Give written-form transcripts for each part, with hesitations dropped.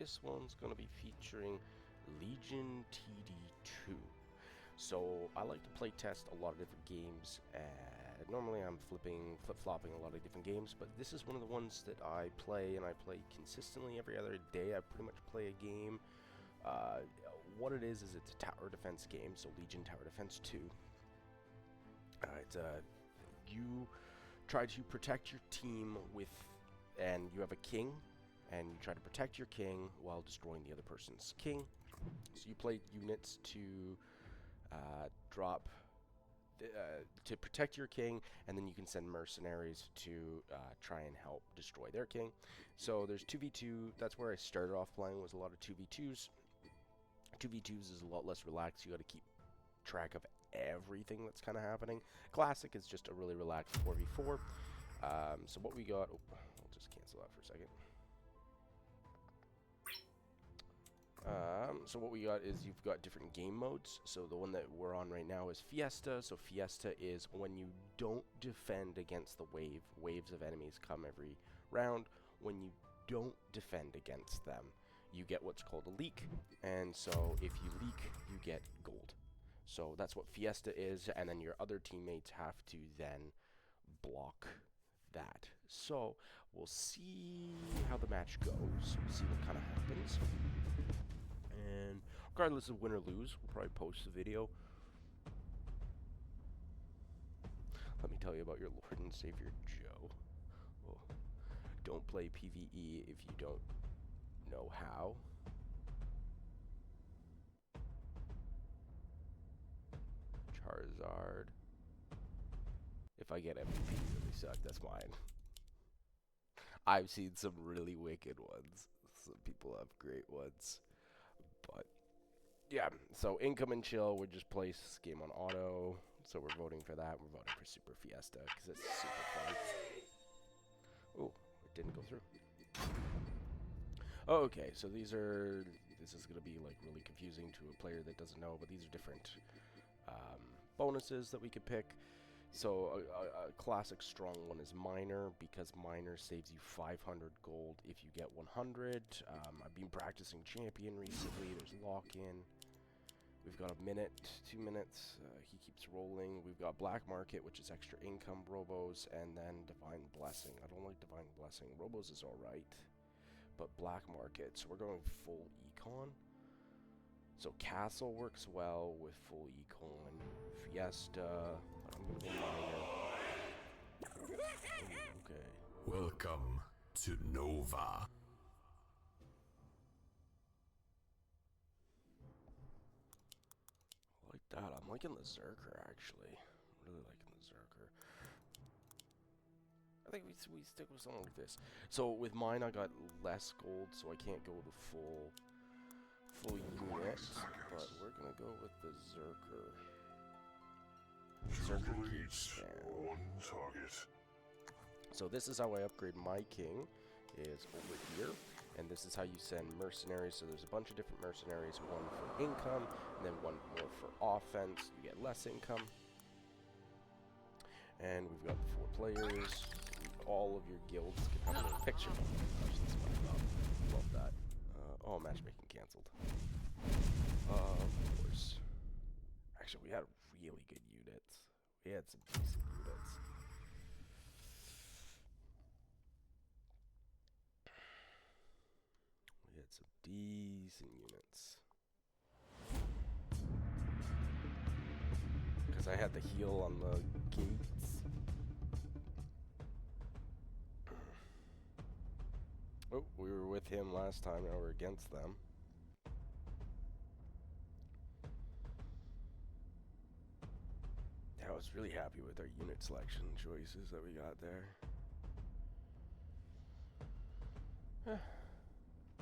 This one's going to be featuring Legion TD2. So I like to play test a lot of different games. Normally I'm flip-flopping a lot of different games, but this is one of the ones that I play, and I play consistently every other day. I pretty much play a game. What it is it's a tower defense game, so Legion Tower Defense 2. You try to protect your team and you have a king, and you try to protect your king while destroying the other person's king. So you play units to to protect your king, and then you can send mercenaries to try and help destroy their king. So there's 2v2. That's where I started off playing, was a lot of 2v2s. 2v2s is a lot less relaxed. You got to keep track of everything that's kind of happening. Classic is just a really relaxed 4v4. So what we got, I'll just cancel that for a second. So what we got is you've got different game modes. So the one that we're on right now is Fiesta. So Fiesta is when you don't defend against the wave. Waves of enemies come every round. When you don't defend against them, you get what's called a leak. And so if you leak, you get gold. So that's what Fiesta is, and then your other teammates have to then block that. So we'll see how the match goes, see what kind of happens. And regardless of win or lose, we'll probably post the video. Let me tell you about your Lord and Savior Joe. Well, don't play PvE if you don't know how. Charizard. If I get MVP, it really suck. That's mine. I've seen some really wicked ones. Some people have great ones. But, yeah. So, income and chill. We just place this game on auto. So, we're voting for that. We're voting for Super Fiesta because it's super fun. Oh, it didn't go through. Okay, so this is going to be like really confusing to a player that doesn't know, but these are different bonuses that we could pick. So a classic strong one is Miner, because Miner saves you 500 gold if you get 100. I've been practicing Champion recently. There's Lock-In. We've got a minute, 2 minutes. He keeps rolling. We've got Black Market, which is extra income, Robos, and then Divine Blessing. I don't like Divine Blessing. Robos is alright, but Black Market. So we're going full econ. So Castle works well with full econ. Fiesta. I'm gonna go Miner. Okay. Welcome to Nova. I like that. I'm liking the Zerker, actually. I'm really liking the Zerker. I think we stick with something like this. So with mine, I got less gold, so I can't go to full unit, but we're gonna go with the Zerker. Zerker keeps down. On target. So this is how I upgrade my king, is over here, and this is how you send mercenaries. So there's a bunch of different mercenaries, one for income, and then one more for offense. You get less income. And we've got 4 players. All of your guilds can have a little picture. Love that. Oh, matchmaking cancelled. Of course. Actually, we had really good units. We had some decent units. We had some decent units. Because I had the heal on the gates. Oh, we were with him last time, now we're against them. Yeah, I was really happy with our unit selection choices that we got there.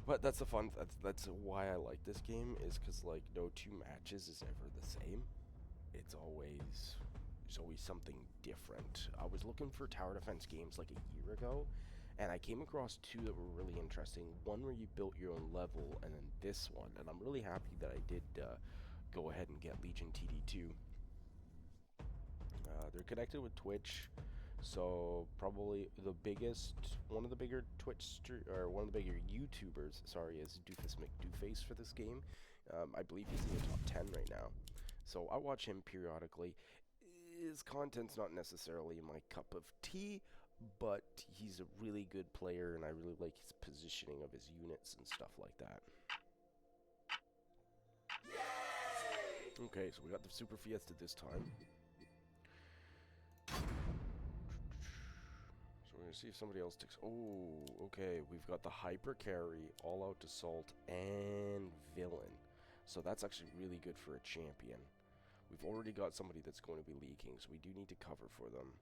But that's the fun, that's why I like this game, is because like no 2 matches is ever the same. There's always something different. I was looking for tower defense games like a year ago, and I came across 2 that were really interesting. One where you built your own level, and then this one. And I'm really happy that I did go ahead and get Legion TD2. They're connected with Twitch, So probably one of the bigger one of the bigger YouTubers, sorry, is Doofus McDooface for this game. I believe he's in the top 10 right now. So I watch him periodically. His content's not necessarily my cup of tea, but he's a really good player, and I really like his positioning of his units and stuff like that. Okay, so we got the Super Fiesta this time. So we're gonna see if somebody else takes. Oh, okay. We've got the Hyper Carry, All Out Assault, and Villain. So that's actually really good for a champion. We've already got somebody that's going to be leaking, so we do need to cover for them.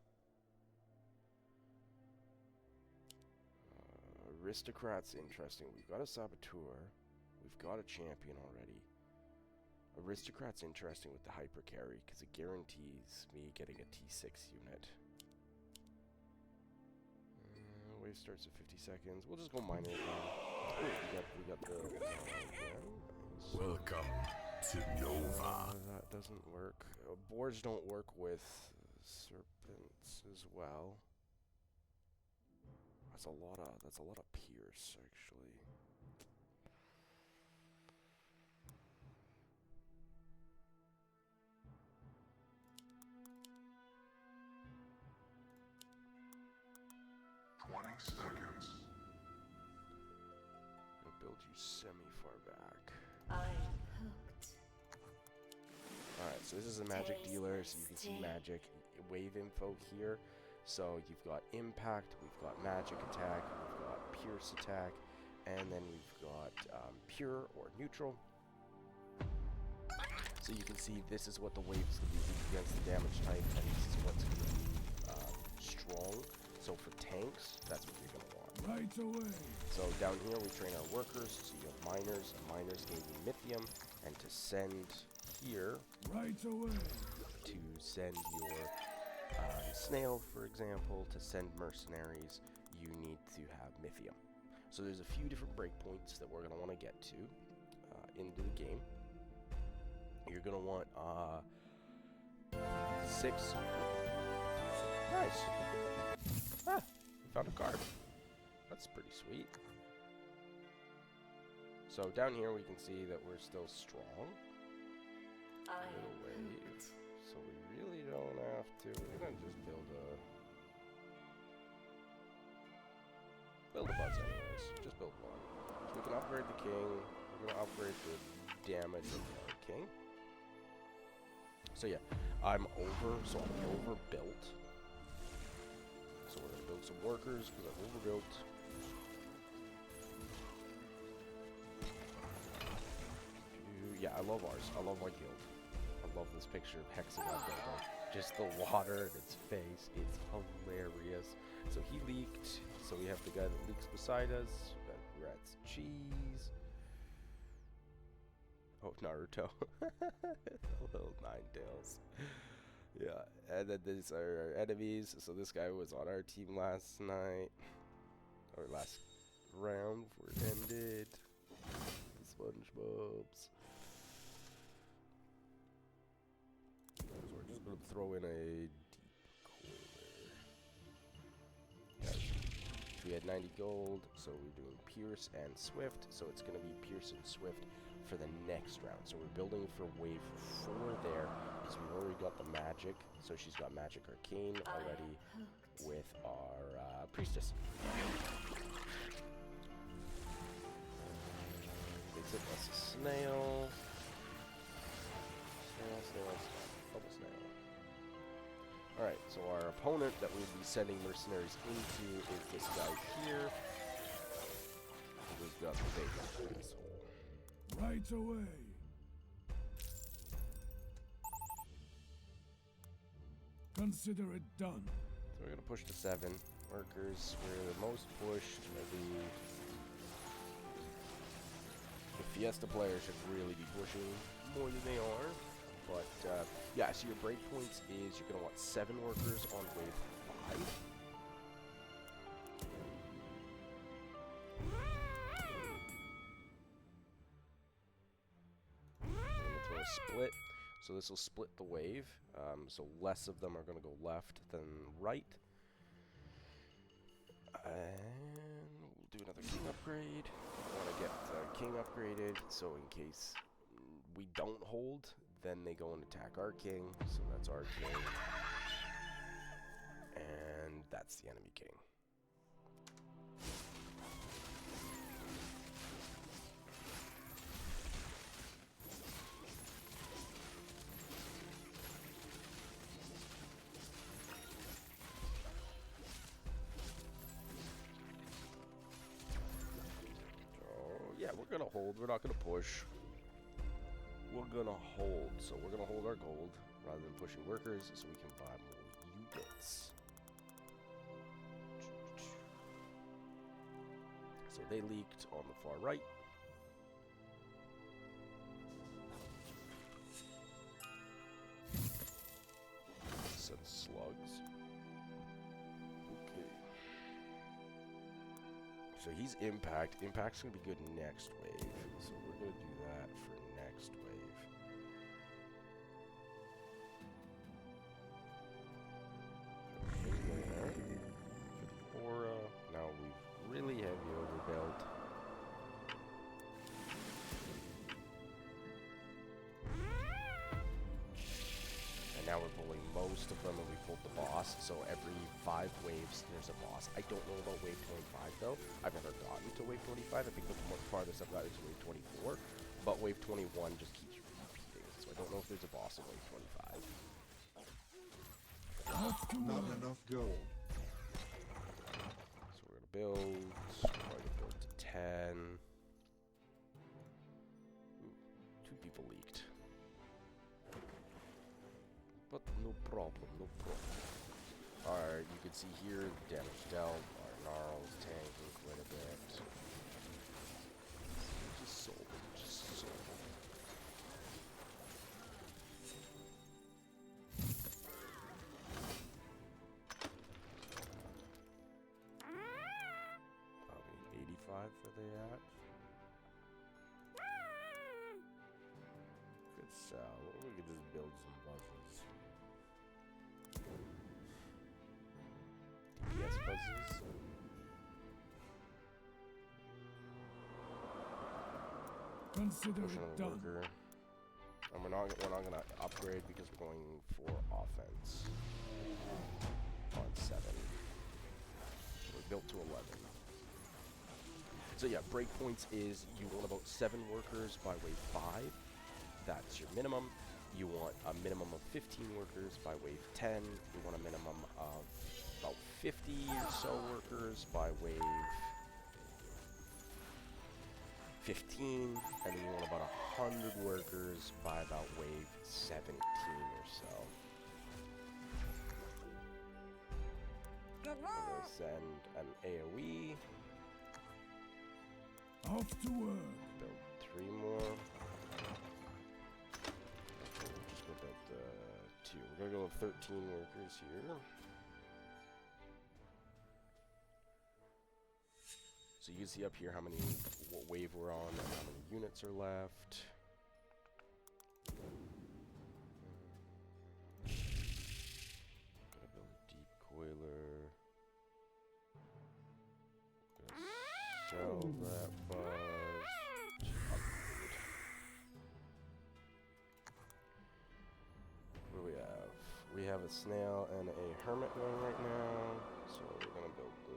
Aristocrat's interesting. We've got a Saboteur. We've got a champion already. Aristocrat's interesting with the Hyper Carry because it guarantees me getting a T6 unit. Wave starts at 50 seconds. We'll just go miner again. Oh, we got the nice. Welcome to Nova. That doesn't work. Boars don't work with serpents as well. That's a lot of Pierce actually. Seconds. I'll build you semi-far back. I'm hooked. Alright, so this is a magic dealer, so you can see magic wave info here. So you've got impact, we've got magic attack, we've got pierce attack, and then we've got pure or neutral. So you can see this is what the wave's going to be against the damage type, and this is what's going to be strong. So for tanks, that's what you're going to want. Right away. So down here we train our workers, so you have miners, and miners gave you Mythium, and to send here, Right away. to send your snail, for example, to send mercenaries, you need to have Mythium. So there's a few different breakpoints that we're going to want to get to into the game. You're going to want 6. Nice. Ah, we found a card. That's pretty sweet. So down here we can see that we're still strong. I'm Little wave. hooked. So we really don't have to. We're gonna just build a buzz anyways. Just build one. So we can upgrade the king. We're gonna upgrade the damage of the king. So yeah, I'm overbuilt. So we're gonna build some workers because I'm overbuilt. Yeah, I love ours. I love my guild. I love this picture of Hexagon building. Just the water in its face. It's hilarious. So he leaked. So we have the guy that leaks beside us. We got Rat's cheese. Oh, Naruto. Little Ninetales. Yeah, and then these are our enemies. So this guy was on our team last night. Or last round before it ended. SpongeBob's. So we're just going to throw in a deep corner. Yeah, we had 90 gold, so we're doing Pierce and Swift. So it's going to be Pierce and Swift for the next round. So we're building for wave 4 there, because we've already got the magic. So she's got Magic Arcane already with our Priestess. They said that's a snail. Snail. Double snail. Alright, so our opponent that we'll be sending mercenaries into is this guy here. We've got the bacon asshole. Right away. Consider it done. So we're gonna push to 7 workers. We're the most pushed. Maybe the Fiesta players should really be pushing more than they are. But yeah, so your breakpoints is you're gonna want 7 workers on wave 5. I'm gonna throw a split. So this will split the wave. So less of them are gonna go left than right. And we'll do another king upgrade. I want to get king upgraded, so in case we don't hold, then they go and attack our king. So that's our king. And that's the enemy king. Yeah, we're gonna hold. We're not gonna push. We're gonna hold. So we're gonna hold our gold rather than pushing workers, so we can buy more units. So they leaked on the far right. Send slugs. Okay. So he's impact. Impact's gonna be good next wave. So we're gonna do that for next wave. In there. For the aura. Now we've really heavy overbuilt. And now we're pulling most of them, and we pulled the boss. So every 5 waves, there's a boss. I don't know about wave 25 though. I've never gotten to wave 25. I think the farthest I've gotten is wave 24. But wave 21 just keeps repeating. So I don't know if there's a boss in wave 25. Not enough gold. So we're gonna build. We're gonna build to 10. Ooh, 2 people leaked. But no problem, no problem. Alright, you can see here the damage dealt. Our Gnarls tanking quite a bit. Just sold it, just sold it. How many 85 are they at? Good sell. We could just build some buzzes. Yes, buzzes. Consider Push it another done. worker. And we're not gonna upgrade because we're going for offense on 7. We're built to 11. So yeah, breakpoints is you want about 7 workers by wave 5. That's your minimum. You want a minimum of 15 workers by wave 10. You want a minimum of about 50 or so workers by wave 15, and then you want about 100 workers by about wave 17 or so. I'm gonna send an AoE, Off to work. build 3 more. Okay, we're just gonna build 2. We're gonna go with 13 workers here. So you can see up here how many, what wave we're on, and how many units are left. Gonna build a deep coiler. Gonna sell that buzz. Upgrade. What do we have? We have a snail and a hermit going right now. So we're gonna build the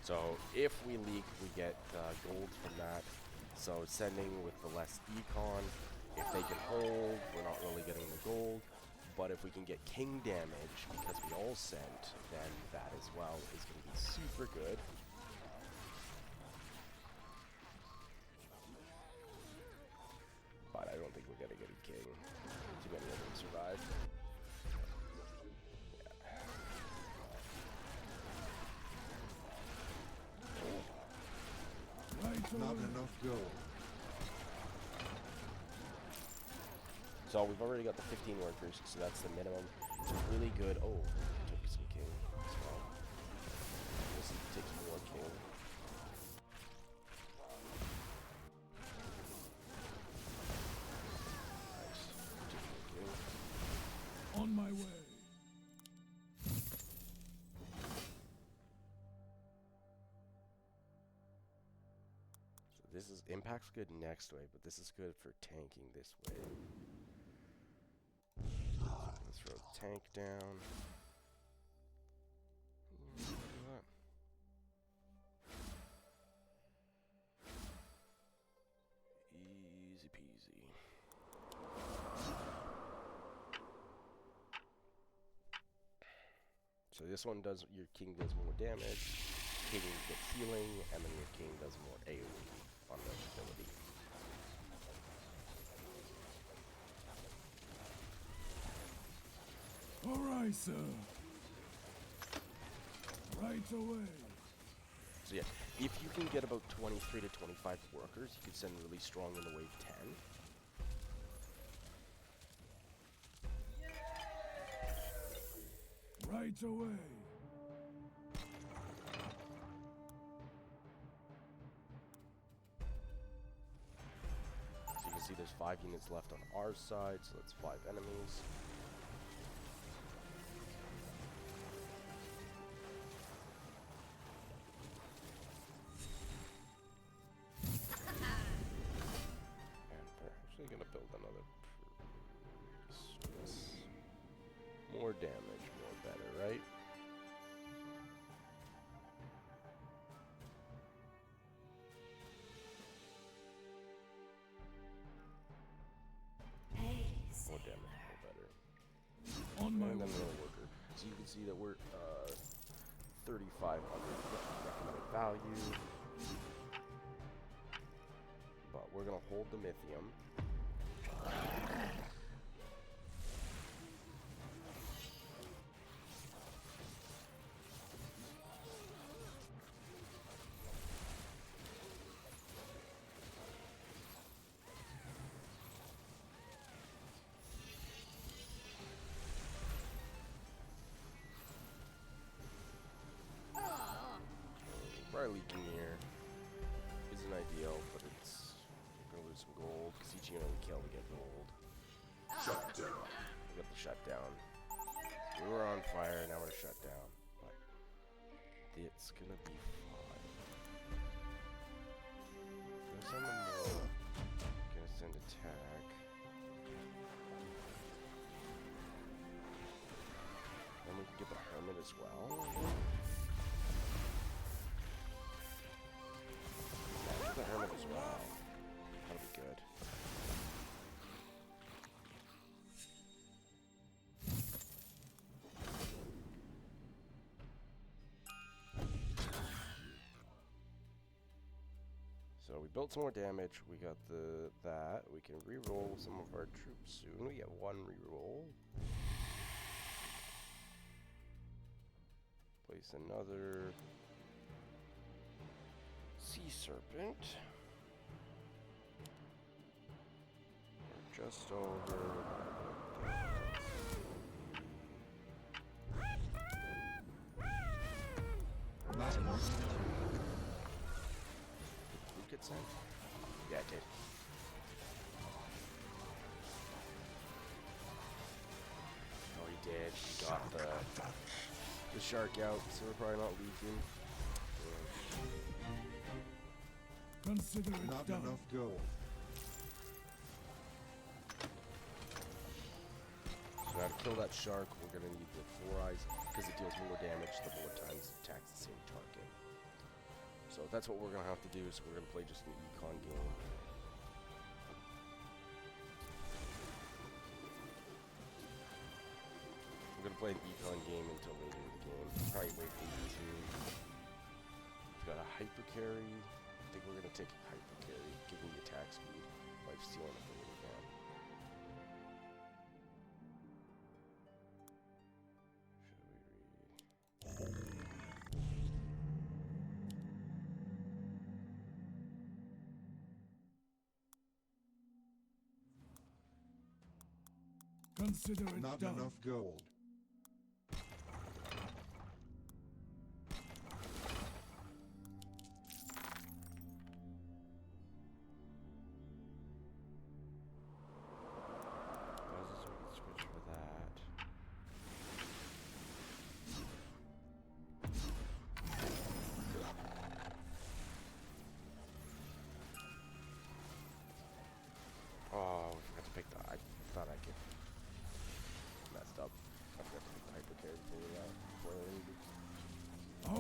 So if we leak, we get gold from that. So sending with the less econ, if they can hold, we're not really getting the gold. But if we can get king damage, because we all sent, then that as well is going to be super good. But I don't think we're going to get a king. Too many of them survive. Right Not away. enough gold. So we've already got the 15 workers, so that's the minimum. Which is really good. Oh, took some king as well. This takes more king. Nice. Took more king. On my way. So this is impact's good next wave, but this is good for tanking this wave. Let's throw the tank down. Look at that. Easy peasy. So this one does, your king does more damage, king gets healing, and then your king does more AoE on the ability. All right, sir. Right away. So yeah, if you can get about 23 to 25 workers, you can send really strong in the wave 10. Right away. So you can see there's 5 units left on our side, so that's 5 enemies. And we're actually gonna build another priestess. More damage, more better, right? Hey, More sailor. damage, more better. On my And then way. another worker. So you can see that we're 3,500 recommended value. But we're gonna hold the Mythium. Probably leaking here isn't ideal, but it's we're gonna lose some gold because each unit we kill we get gold. Shut down. We got the shutdown. We were on fire, now we're shut down. But it's gonna be fine. Gonna send them more. Gonna send attack. Then we can get the hermit as well. The hermit as well. That'll be good. So we built some more damage. We got that. We can re-roll some of our troops soon. We get 1 re-roll. Place another sea serpent. We're just over. Not enough. Did Luke get sent? Yeah, it did. Oh, he did. He got the shark out, so we're probably not leaking. Consider it Not done. enough gold. So now to kill that shark, we're gonna need the 4 eyes because it deals more damage the more times it attacks the same target. So that's what we're gonna have to do. So we're gonna play just an econ game. We're gonna play an econ game until later in the game. Probably wait for you. We've got a hyper carry. I think we're gonna take hyper carry, give me attack speed, life steal, and ability down. Should we read? Consider it Not done. enough gold.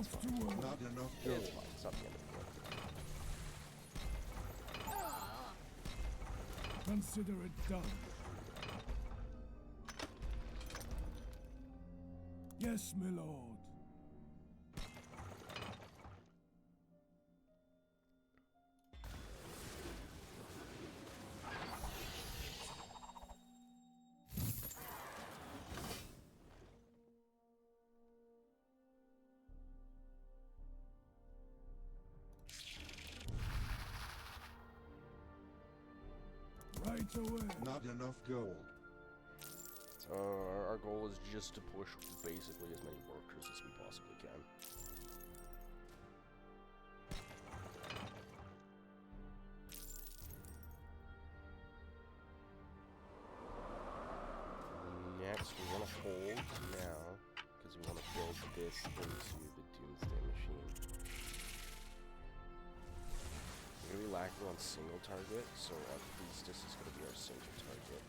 Off to work. Not enough It's gold. fine. It's not the end of the world. Consider it done. Yes, my lord. Right away. Not enough gold. So our goal is just to push basically as many workers as we possibly can. Next, we want to hold now because we want to build this into the Doomsday Machine. We're going to be lacking on single target, so our Priestess is going to be our single target.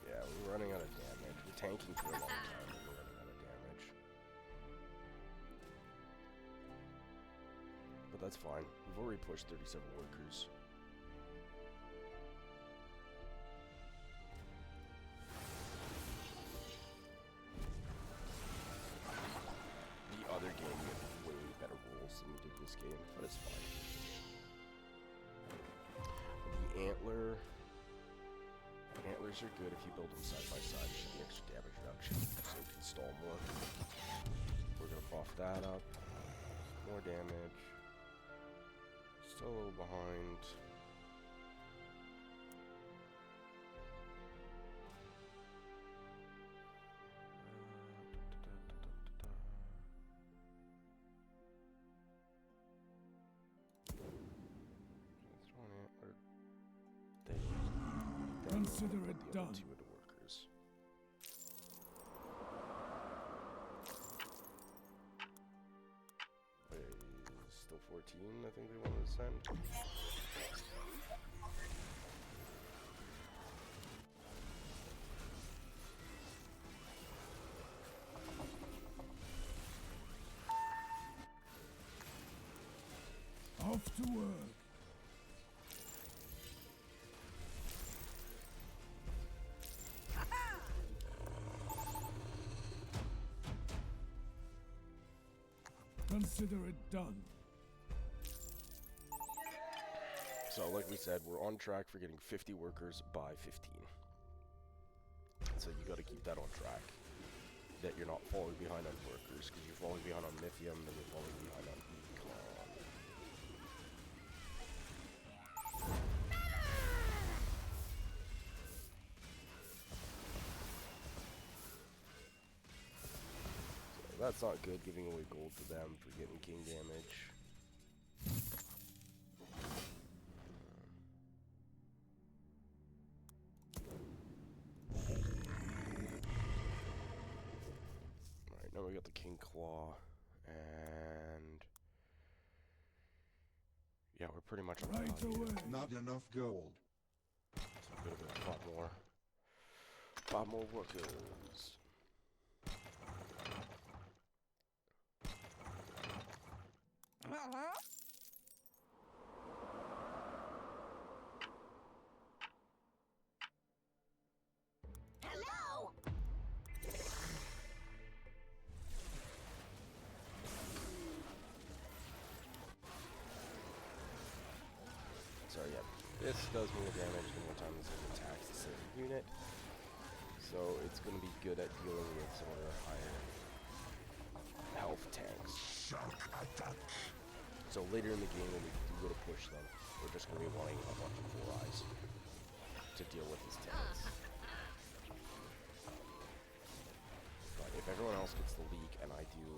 Yeah, we're running out of damage. We're tanking for a long time, but we're running out of damage. But that's fine. We've already pushed 37 workers. The other game we had way better rules than we did this game, but it's fine. The antlers are good if you build them side by side. Should be extra damage reduction, so you can stall more. We're gonna buff that up. More damage. Still a little behind. Consider it The other done. two of the workers. Still 14, I think they wanted to send. Off to work. Consider it done. So, like we said, we're on track for getting 50 workers by 15. So you got to keep that on track. That you're not falling behind on workers, because you're falling behind on Mythium, then you're falling behind on Econ. So that's not good, giving away gold to them for getting king damage. Now we got the King Claw, and yeah, we're pretty much on Right top here. away. Not enough gold. So we gotta get a lot more workers. Hello! So yeah, this does more damage than one time this attacks the same unit. So it's gonna be good at dealing with some of the higher health tanks. Shock attack. So later in the game when we do go to push them, we're just gonna be wanting a bunch of 4 eyes to deal with these tanks. But if everyone else gets the leak and I do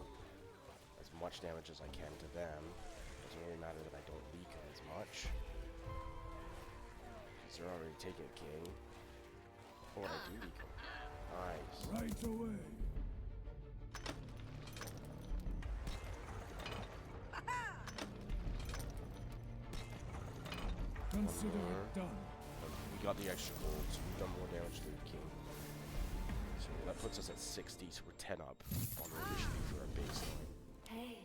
as much damage as I can to them, it doesn't really matter that I don't leak them as much. Because they're already taking a king. Oh, and I do leak them. Nice. Right away. Consider it done. We got the extra gold, so we've done more damage to the king. So that puts us at 60, so we're 10 up on our initiative for our baseline. Hey.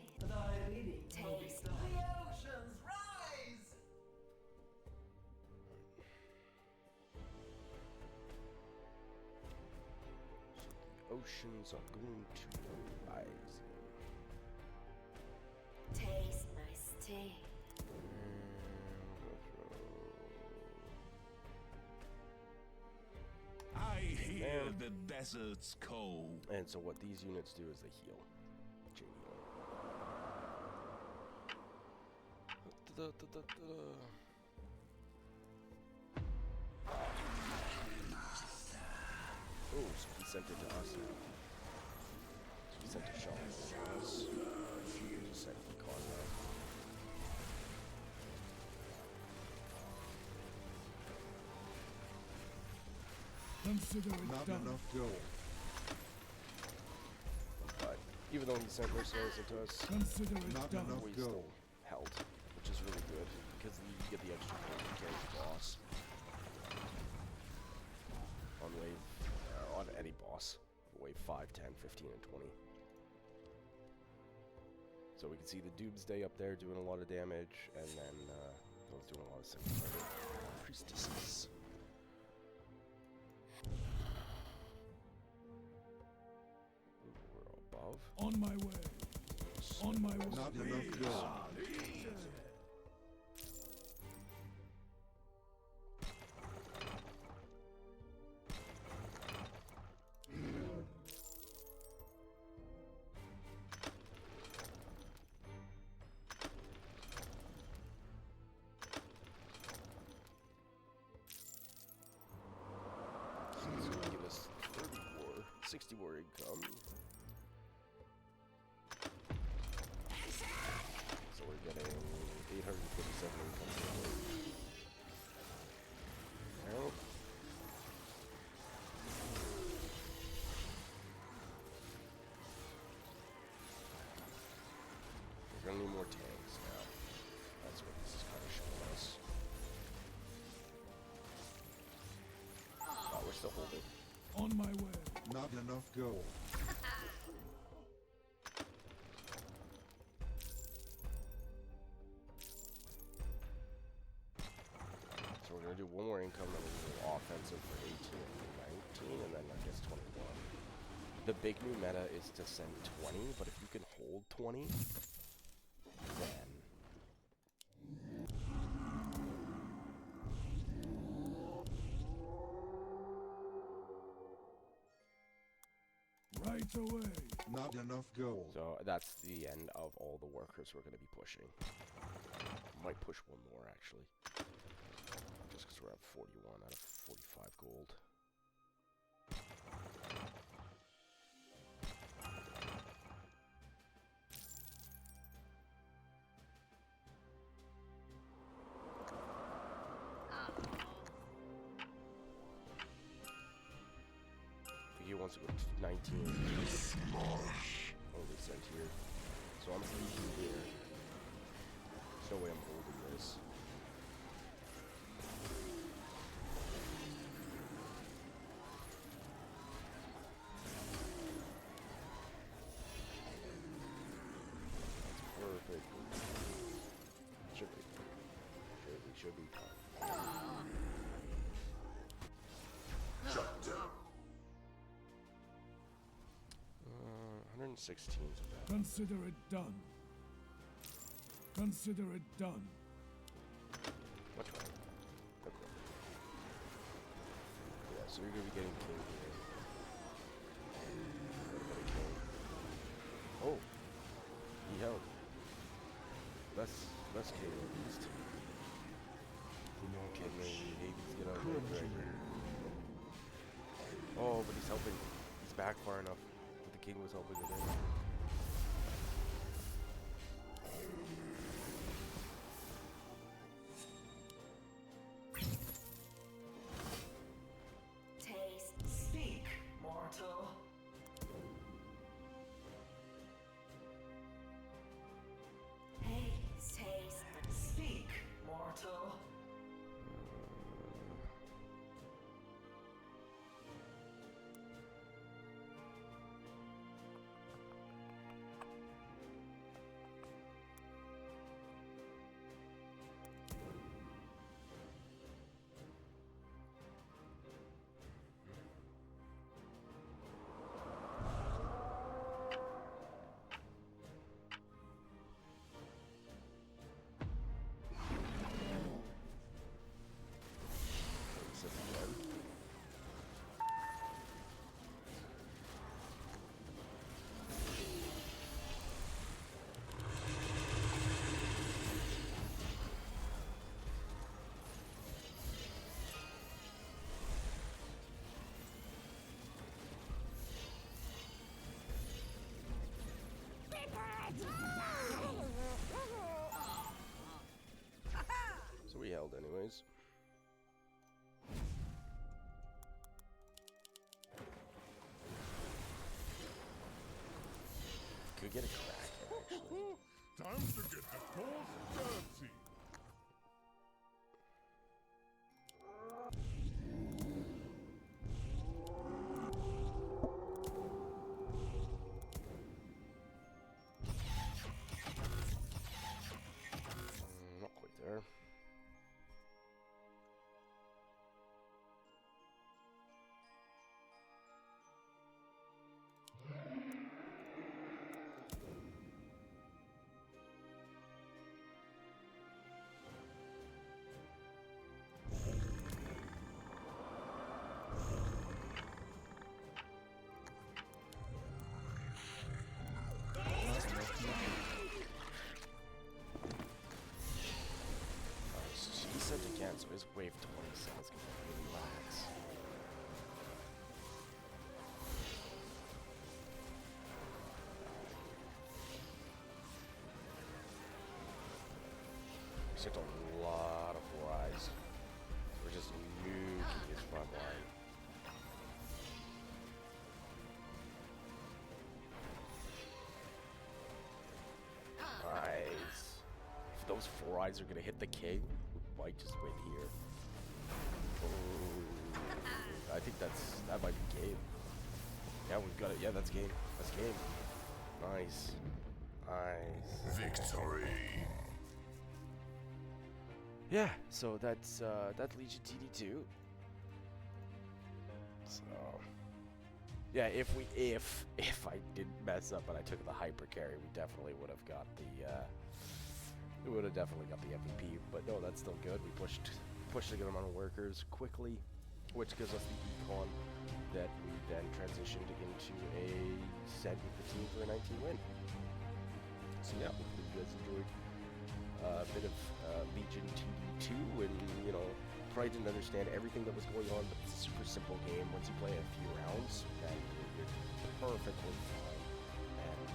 Taste. The oceans rise! So the oceans are going to rise. Taste nice tea. I hear the desert's cold. And so what these units do is they heal. Chain heal. Oh, so he sent it to us now. So he sent it to Sean to us. Just sent Econ now. Consider it Not done. enough gold. But even though he sent mercenaries into us, Consider it Not done. enough we gold. still held, which is really good because you get the extra gold to carry the boss on wave, on any boss, wave 5, 10, 15, and 20. So we can see the Doomsday up there doing a lot of damage, and then those doing a lot of single priestesses. We're above. On my way. On my way. Not enough gold. It's gonna give us 30 war, 60 war income. So we're getting 857 income per wave. Well, we're gonna need more tanks now. That's what this is kind of showing us. Oh, we're still holding. On my way. Not enough gold. So we're gonna do one more income, then we're gonna do offensive for 18 and 19, and then I guess 21. The big new meta is to send 20, but if you can hold 20, then Right away. Not enough gold. so that's the end of all the workers we're gonna be pushing. Might push one more actually, just because we're at 41 out of 45 gold. He wants to go to 19. Only sent here. So I'm thinking here. There's no way I'm holding this. That's perfect. Should be. Should be. Shut down. 116 is about. Consider it done. Consider it done. Much better. Okay. Yeah, so you're gonna be getting king here. Everybody king. Oh, he held. Let's king at least. Okay, maybe Hades get out of there. Oh, but he's helping. He's back far enough. But the king was helping with it. Taste. Speak, mortal. So we held anyways. Could get a crack actually. Time to get the course fancy. Not quite there. He said again, so his wave 27 is gonna really lax. He's hit a lot of flies. We're just nuking his front line. Nice. If those 4 eyes are gonna hit the king, we might just win here. Oh, I think that might be game. Yeah, we've got it. Yeah, that's game. That's game. Nice. Nice. Victory. Yeah, so that's Legion TD2. So yeah, if I didn't mess up and I took the hyper carry, we definitely would have got the MVP. But no, that's still good. We pushed a good amount of workers quickly, which gives us the econ that we then transitioned into a set with the team for a 19 win. So yeah, hopefully you guys enjoyed a bit of Legion TD2, and you know, probably didn't understand everything that was going on, but it's a super simple game. Once you play a few rounds, then you're perfectly fine. And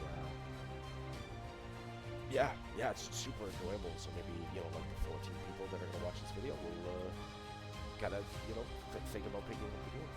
yeah, it's super enjoyable. So maybe, you know, like the 14 people that are gonna watch this video will kind of, you know, think about picking up the game.